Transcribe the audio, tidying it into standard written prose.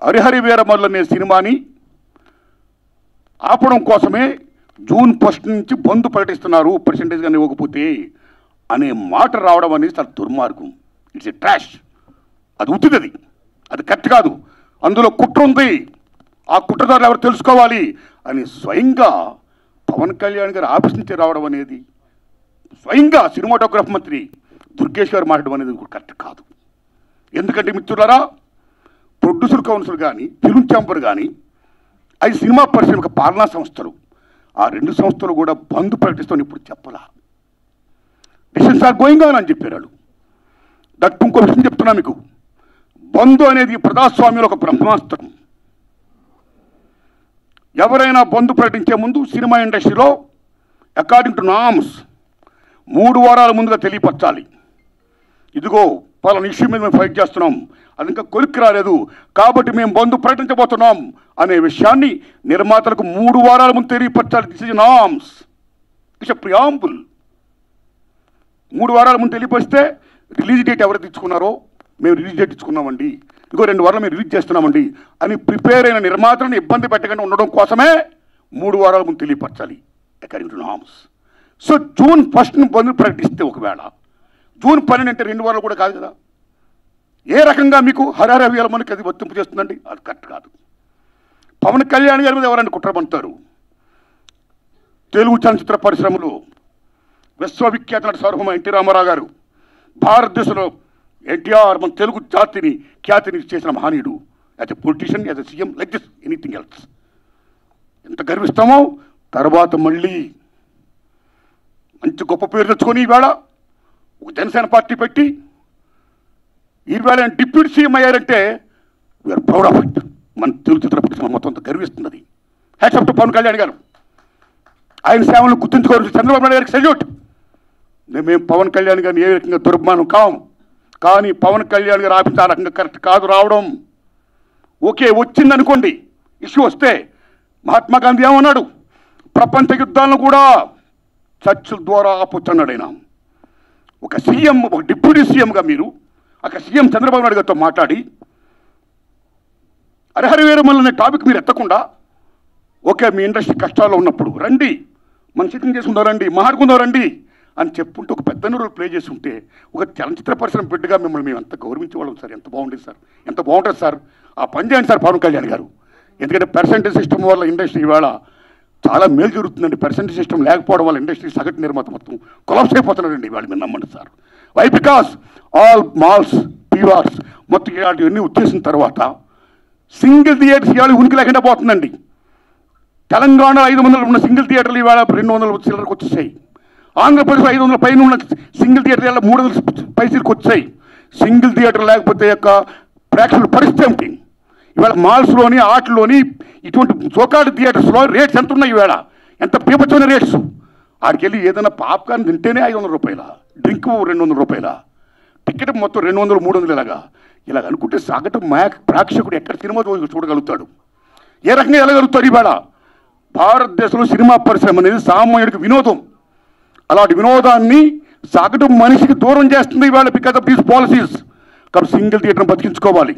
హరిహరి వీరమల్లు అనే సినిమాని ఆపడం కోసమే జూన్ 1 నుంచి బంద్ ప్రకటిస్తున్నారు పర్సెంటేజ్ కానీ ఇవ్వకపోతే అనే మాట రావడం అనేది చాలా దుర్మార్గం. It's a trash. అది ఉత్తిది, అది కరెక్ట్ కాదు. అందులో కుట్ర ఉంది. ఆ కుట్రదారులు ఎవరు తెలుసుకోవాలి అని స్వయంగా పవన్ కళ్యాణ్ గారు ఆఫీస్ నుంచి రావడం అనేది, స్వయంగా సినిమాటోగ్రఫీ మంత్రి దుర్గేష్ గారు మాట్లాడడం అనేది కరెక్ట్ కాదు. ఎందుకంటే మిత్రులారా, ప్రొడ్యూసర్ కౌన్సిల్ కానీ ఫిల్మ్ ఛాంబర్ కానీ అది సినిమా పరిశ్రమ పాలనా సంస్థలు, ఆ 2 సంస్థలు కూడా బంద్ ప్రకటిస్తామని ఇప్పుడు చెప్పలా. డిసిషన్స్ ఆర్ గోయింగ్ ఆన్ అని చెప్పారు. దట్ ఇంకో విషయం చెప్తున్నా మీకు, బంద్ అనేది ప్రజాస్వామ్యంలో ఒక బ్రహ్మాస్త్రం. ఎవరైనా బంద్ ప్రకటించే ముందు సినిమా ఇండస్ట్రీలో అకార్డింగ్ టు నామ్స్ 3 వారాల ముందుగా తెలియపరచాలి. ఇదిగో పలానా ఇష్యూ మీద మేము ఫైట్ చేస్తున్నాం, అది ఇంకా కొలిక్కి రాలేదు కాబట్టి మేము బంద్ ప్రకటించబోతున్నాం అనే విషయాన్ని నిర్మాతలకు 3 వారాల ముందు తెలియపరచాలి. This is norms, it's a preamble. 3 వారాల ముందు తెలియపరిస్తే రిలీజ్ డేట్ ఎవరు తెచ్చుకున్నారో మేము రిలీజ్ డేట్ ఇచ్చుకున్నామండి, ఇంకో 2 వారాలు మేము రిలీజ్ చేస్తున్నామండి అని ప్రిపేర్ అయిన నిర్మాతలను ఇబ్బంది పెట్టకుండా ఉండడం కోసమే 3 వారాల ముందు తెలియపరచాలి according to norms. So June 1 bandh ప్రకటిస్తే ఒకవేళ జూన్ 12 అంటే 2 వారాలు కూడా కాదు కదా. ఏ రకంగా మీకు హరిహర వీరమల్లుకి అది వర్తింపు చేస్తుందండి? అది కరెక్ట్ కాదు. పవన్ కళ్యాణ్ గారి మీద ఎవరైనా కుట్ర పంటారు. తెలుగు చలనచిత్ర పరిశ్రమలో విశ్వవిఖ్యాత నట సార్వభౌమ ఎన్టీ రామారావు గారు, భారతదేశంలో ఎన్టీఆర్ మన తెలుగు జాతిని ఖ్యాతిని చేసిన మహనీయుడు. As a politician, as a CM, like this anything else. ఎంత గర్విస్తామో. తర్వాత మళ్ళీ మంచి గొప్ప పేరు తెచ్చుకొని ఈవేళ ఒక జనసేన పార్టీ పెట్టి ఈవేళ డిప్యూటీ సీఎం అయ్యారంటే వీఆర్ ప్రౌడ్ ఆఫ్ ఇట్. మన తెలుగు చిత్ర పరిశ్రమ మొత్తం అంతా గర్విస్తుంది. Hats off to Pawan Kalyan garu. ఆయన సేవలను గుర్తుంచుకోవాలి. చంద్రబాబు నాయుడు గారికి సెల్యూట్. మేము పవన్ కళ్యాణ్ గారిని ఏ రకంగా దుర్మానం కాం, కానీ పవన్ కళ్యాణ్ గారు ఆఫీస్ ఆ రకంగా కరెక్ట్ కాదు రావడం. ఓకే, వచ్చిందనుకోండి, ఇష్యూ వస్తే మహాత్మా గాంధీ ఏమన్నాడు? ప్రపంచ యుద్ధాలను కూడా చర్చల ద్వారా ఆపొచ్చన్నాడు ఆయన. ఒక సీఎం, ఒక డిప్యూటీ సీఎంగా మీరు అక్కడ సీఎం చంద్రబాబు నాయుడు గారితో మాట్లాడి హరిహర వీరమల్లు అనే టాపిక్ మీరు ఎత్తకుండా, ఓకే మీ ఇండస్ట్రీ కష్టాల్లో ఉన్నప్పుడు రండి, మనం సిట్టింగ్ చేసుకుందాం రండి, మాట్లాడుకుందాం రండి అని చెప్పుంటే ఒక పెద్ద రోల్ ప్లే చేసి ఉంటే ఒక చలనచిత్ర పరిశ్రమ బిడ్డగా మిమ్మల్ని మేము ఎంత గౌరవించేవాళ్ళం సార్. ఎంత బాగుండేది సార్, ఎంత బాగుంటుంది సార్. ఆ పని చేయండి సార్ పవన్ కళ్యాణ్ గారు. ఎందుకంటే పర్సెంటేజ్ సిస్టమ్ వల్ల ఇండస్ట్రీ ఇవాళ చాలా మేలు జరుగుతుందండి. పర్సెంటేజ్ సిస్టమ్ లేకపోవడం వల్ల ఇండస్ట్రీ సగటు నిర్మాత మొత్తం కొలాప్స్ అయిపోతున్నాడండి ఇవాళ. మీరు నమ్మండి sir. Why? Because all malls, PVRs మొత్తం ఇవన్నీ వచ్చేసిన తర్వాత సింగిల్ థియేటర్స్ ఇవాళ ఉనికి లేకుండా పోతుందండి. తెలంగాణ 500 ఉన్న సింగిల్ థియేటర్లు ఇవాళ 200 చిల్లరకు వచ్చేసాయి. ఆంధ్రప్రదేశ్ 500 పైన ఉన్న సింగిల్ థియేటర్ ఇవాళ 300 పైసలకు వచ్చాయి. సింగిల్ థియేటర్ లేకపోతే యొక్క ప్రేక్షకుల పరిస్థితి ఏమిటి? ఇవాళ మాల్స్లోని, ఆటల్లోని, ఇటువంటి సోకాల్డ్ థియేటర్స్లో రేట్స్ ఎంత ఉన్నాయి ఇవాళ? ఎంత పీపచ్చమైన రేట్స్. ఆడికి వెళ్ళి ఏదైనా పాప్కార్న్ తింటేనే 500 రూపాయల, డ్రింక్ 200 రూపాయల, టికెట్ మొత్తం 200, 300 ఇలాగ అనుకుంటే సగటు ప్రేక్షకుడు ఎక్కడ సినిమా చూడగలుగుతాడు? ఏ రకంగా వెళ్ళగలుగుతాడు? ఇవాళ భారతదేశంలో సినిమా పరిశ్రమ అనేది సామాన్యుడికి వినోదం. అలాంటి వినోదాన్ని సగటు మనిషికి దూరం చేస్తుంది ఇవాళ బికాస్ ఆఫ్ దీస్ పాలసీస్. కాబట్టి సింగిల్ థియేటర్ని బతికించుకోవాలి.